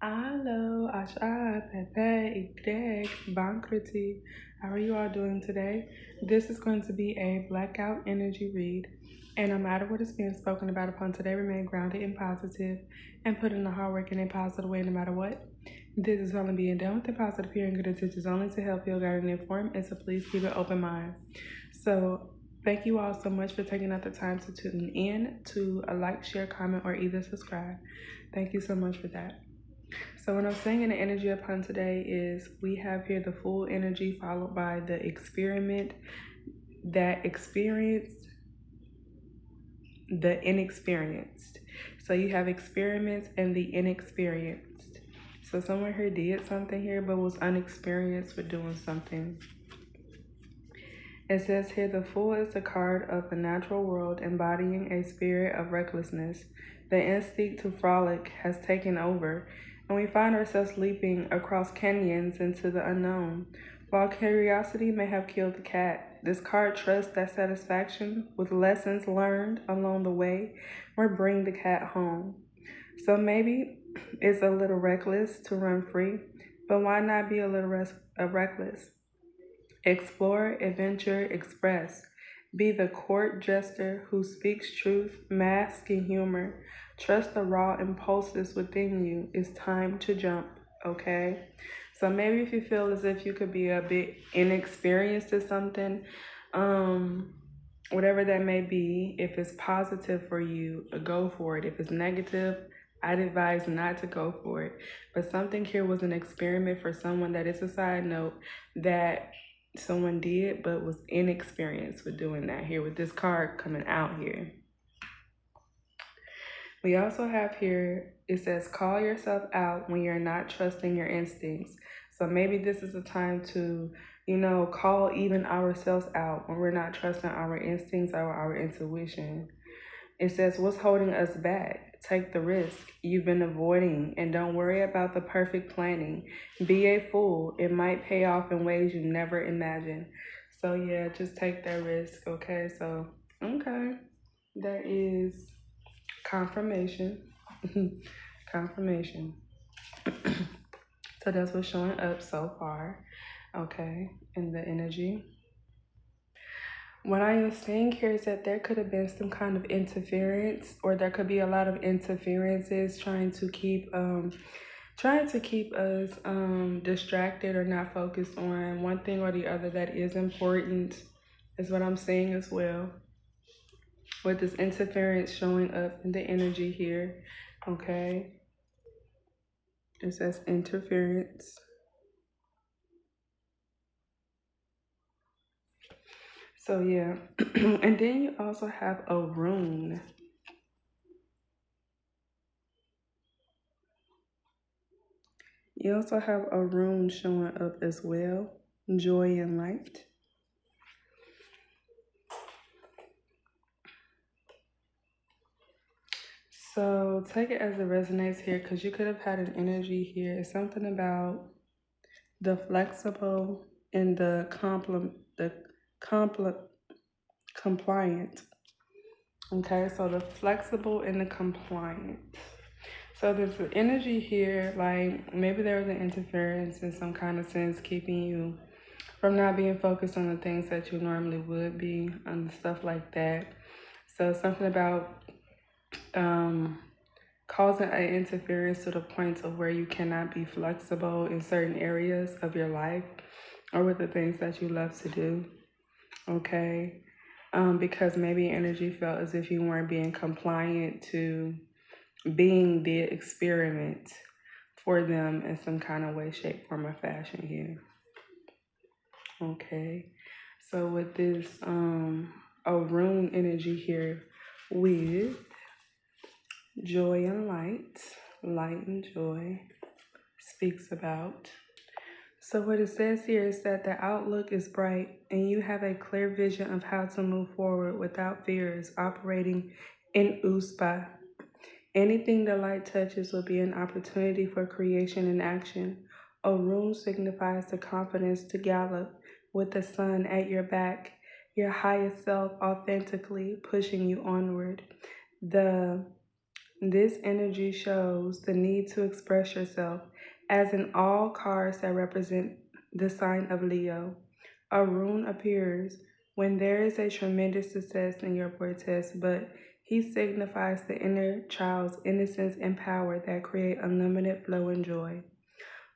Alo, Asha, Pepe, Greg, Bankriti. How are you all doing today? This is going to be a blackout energy read, and no matter what is being spoken about upon today, remain grounded and positive, and put in the hard work in a positive way no matter what. This is only being done with the positive here and good intentions only to help you guide and inform, and so please keep an open mind. So, thank you all so much for taking out the time to tune in to a like, share, comment, or either subscribe. Thank you so much for that. So what I'm saying in the energy upon today is we have here the full energy followed by the experiment, that experienced, the inexperienced. So you have experiments and the inexperienced. So someone here did something here but was unexperienced with doing something. It says here the Fool is the card of the natural world embodying a spirit of recklessness. The instinct to frolic has taken over, and we find ourselves leaping across canyons into the unknown. While curiosity may have killed the cat, this card trusts that satisfaction with lessons learned along the way will bring the cat home. So maybe it's a little reckless to run free, but why not be a little reckless? Explore, adventure, express. Be the court jester who speaks truth, masking humor. Trust the raw impulses within you. It's time to jump, okay? So maybe if you feel as if you could be a bit inexperienced at something, whatever that may be, if it's positive for you, go for it. If it's negative, I'd advise not to go for it. But something here was an experiment for someone that is a side note that someone did but was inexperienced with doing that here with this card coming out here. We also have here, it says call yourself out when you're not trusting your instincts. So maybe this is a time to, call even ourselves out when we're not trusting our instincts or our intuition. It says, what's holding us back? Take the risk you've been avoiding and don't worry about the perfect planning. Be a fool. It might pay off in ways you never imagined. So yeah, just take that risk, okay? So, okay. That is confirmation. Confirmation. So that's what's showing up so far, okay, in the energy. What I am saying here is that there could have been some kind of interference, or there could be a lot of interferences trying to keep us distracted or not focused on one thing or the other that is important, is what I'm saying as well. With this interference showing up in the energy here, okay? It says interference. So yeah, and then you also have a rune. You also have a rune showing up as well, joy and light. So take it as it resonates here, because you could have had an energy here. It's something about the flexible and the compliant. Okay, so the flexible and the compliant. So there's the energy here, like maybe there was an interference in some kind of sense, keeping you from not being focused on the things that you normally would be, and stuff like that. So something about causing an interference to the point of where you cannot be flexible in certain areas of your life or with the things that you love to do, okay? Because maybe energy felt as if you weren't being compliant to being the experiment for them in some kind of way, shape, form, or fashion here. Okay, so with this rune energy here with joy and light, light and joy speaks about. So what it says here is that the outlook is bright and you have a clear vision of how to move forward without fears, operating in USPA. Anything the light touches will be an opportunity for creation and action. A rune signifies the confidence to gallop with the sun at your back, your highest self authentically pushing you onward. The This energy shows the need to express yourself, as in all cards that represent the sign of Leo. A rune appears when there is a tremendous success in your protest, but he signifies the inner child's innocence and power that create unlimited flow and joy.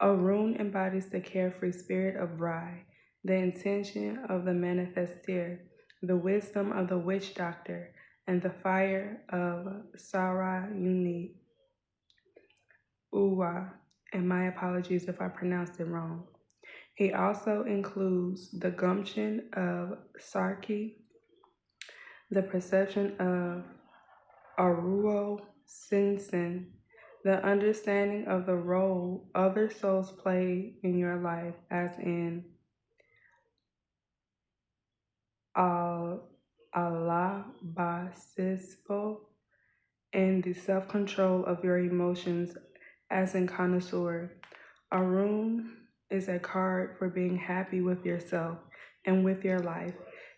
A rune embodies the carefree spirit of Rai, the intention of the manifesteur, the wisdom of the witch doctor, and the fire of Sarayuni Uwa. And my apologies if I pronounced it wrong. He also includes the gumption of Sarki, the perception of Aruo Sinsen, the understanding of the role other souls play in your life, as in Alabasispo, and the self-control of your emotions, as in connoisseur. A rune is a card for being happy with yourself and with your life.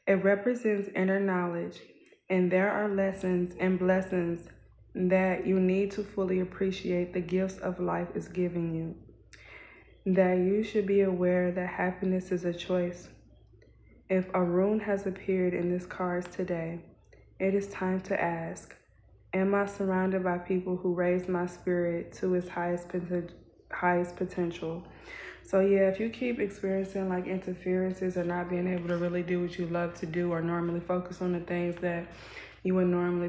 It represents inner knowledge, and there are lessons and blessings that you need to fully appreciate the gifts of life is giving you. That you should be aware that happiness is a choice. If a rune has appeared in this cards today, it is time to ask, am I surrounded by people who raise my spirit to its highest potential? So yeah, if you keep experiencing like interferences or not being able to really do what you love to do or normally focus on the things that you would normally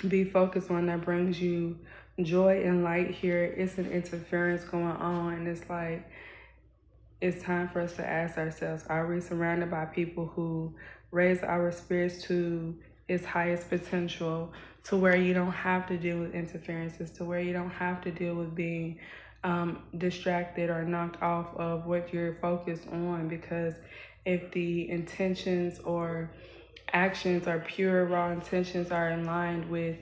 be focused on that brings you joy and light here, it's an interference going on, and it's like, it's time for us to ask ourselves, are we surrounded by people who raise our spirits to its highest potential, to where you don't have to deal with interferences, to where you don't have to deal with being distracted or knocked off of what you're focused on? Because if the intentions or actions or pure raw intentions are in line with,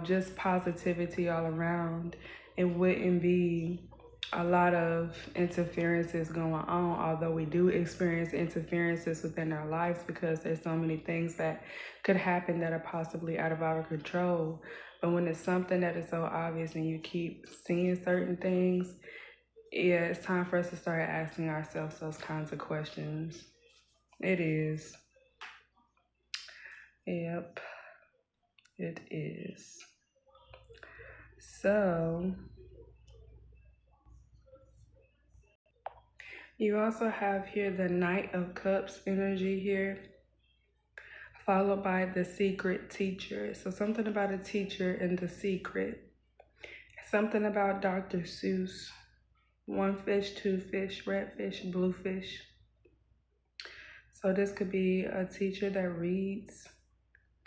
just positivity all around, it wouldn't be a lot of interferences going on, although we do experience interferences within our lives because there's so many things that could happen that are possibly out of our control. But when it's something that is so obvious and you keep seeing certain things, yeah, it's time for us to start asking ourselves those kinds of questions. It is. Yep, it is. So, you also have here the Knight of Cups energy here, followed by the Secret Teacher. So something about a teacher and the secret. Something about Dr. Seuss. One fish, two fish, red fish, blue fish. So this could be a teacher that reads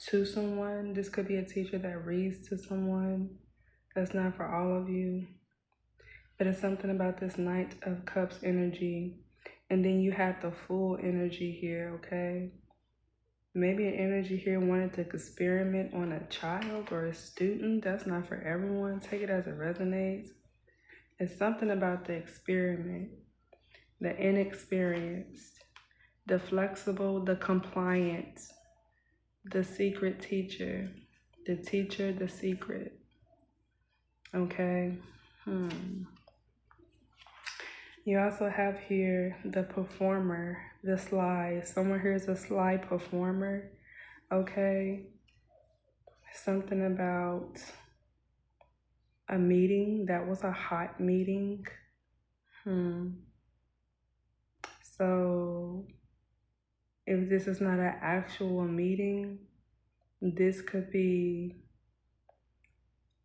to someone. This could be a teacher that reads to someone. That's not for all of you. But it's something about this Knight of Cups energy. And then you have the Fool energy here, okay? Maybe an energy here wanted to experiment on a child or a student. That's not for everyone. Take it as it resonates. It's something about the experiment, the inexperienced, the flexible, the compliant, the secret teacher, the secret. Okay. You also have here the performer, the sly. Someone here is a sly performer, okay? Something about a meeting that was a hot meeting. So if this is not an actual meeting, this could be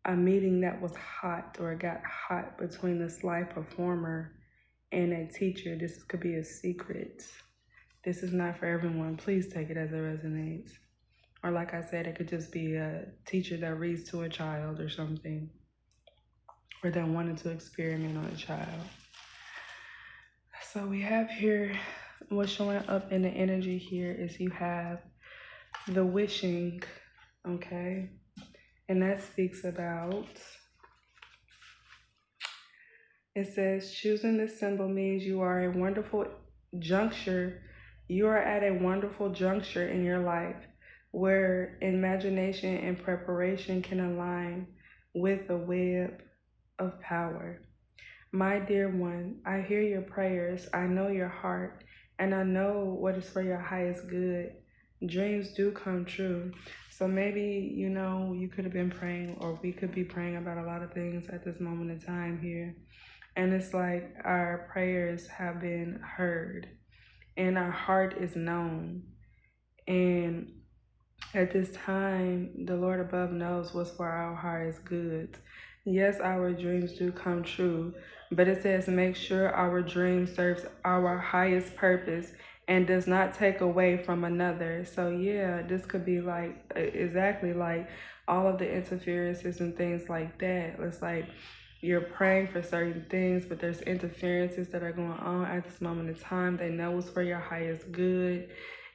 a meeting that was hot or got hot between the sly performer and a teacher. This could be a secret. This is not for everyone. Please take it as it resonates. Or like I said, it could just be a teacher that reads to a child or something, or that wanted to experiment on a child. So we have here, what's showing up in the energy here is you have the wishing, okay? And that speaks about, it says, choosing this symbol means you are at a wonderful juncture in your life. where imagination and preparation can align with a web of power. My dear one, I hear your prayers, I know your heart, and I know what is for your highest good. Dreams do come true. So maybe, you could have been praying, or we could be praying about a lot of things at this moment in time here. And it's like our prayers have been heard, and our heart is known. And at this time, the Lord above knows what's for our highest goods. Yes, our dreams do come true, but it says make sure our dream serves our highest purpose and does not take away from another. So yeah, this could be like exactly like all of the interferences and things like that. It's like you're praying for certain things, but there's interferences that are going on at this moment in time. They know it's for your highest good,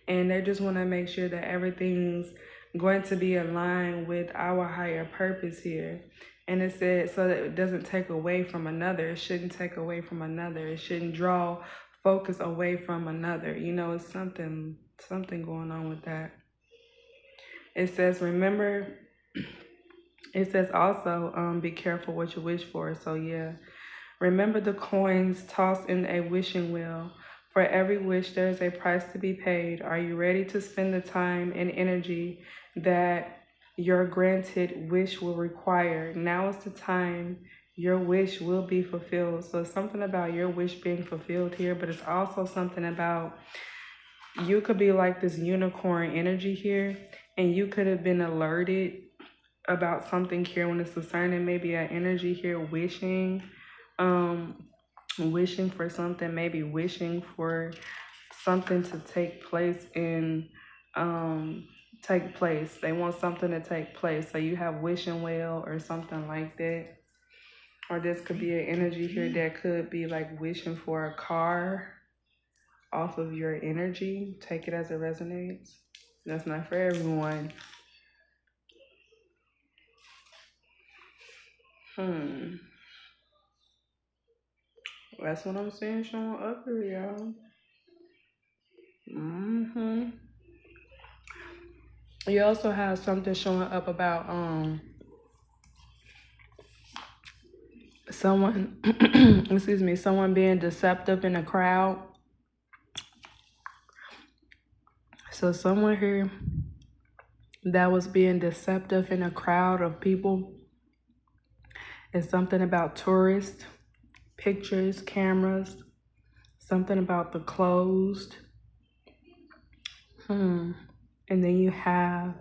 and they just want to make sure that everything's going to be aligned with our higher purpose here. And it said so that it doesn't take away from another. It shouldn't take away from another. It shouldn't draw focus away from another. It's something going on with that. It says, remember, it says also, be careful what you wish for. So yeah, remember the coins tossed in a wishing wheel. For every wish, there is a price to be paid. Are you ready to spend the time and energy that your granted wish will require? Now is the time your wish will be fulfilled. So it's something about your wish being fulfilled here, but it's also something about you could be like this unicorn energy here, and you could have been alerted about something here when it's concerning maybe an energy here wishing for something, maybe wishing for something to take place they want something to take place. So you have wishing well or something like that. Or this could be an energy here that could be like wishing for a car off of your energy. Take it as it resonates. That's not for everyone. That's what I'm saying showing up here, y'all. You also have something showing up about someone excuse me, someone being deceptive in a crowd. So someone here that was being deceptive in a crowd of people. It's something about tourists, pictures, cameras, something about the closed. And then you have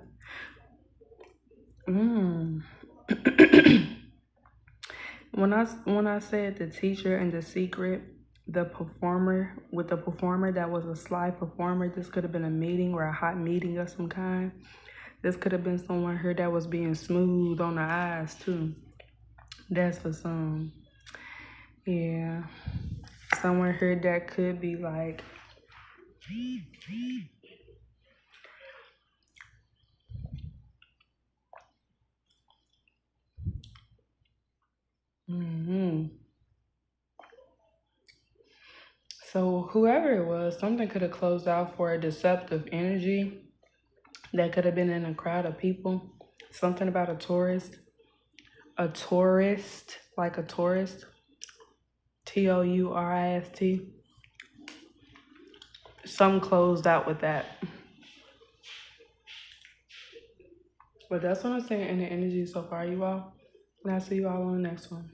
when I said the teacher and the secret, the performer that was a sly performer, this could have been a meeting or a hot meeting of some kind. This could have been someone here that was being smooth on the eyes too. That's for some. Yeah. Someone here that could be like So whoever it was, something could have closed out for a deceptive energy that could have been in a crowd of people. Something about a tourist, like a tourist, tourist. Some closed out with that. But that's what I'm saying in the energy so far, you all. And I'll see you all on the next one.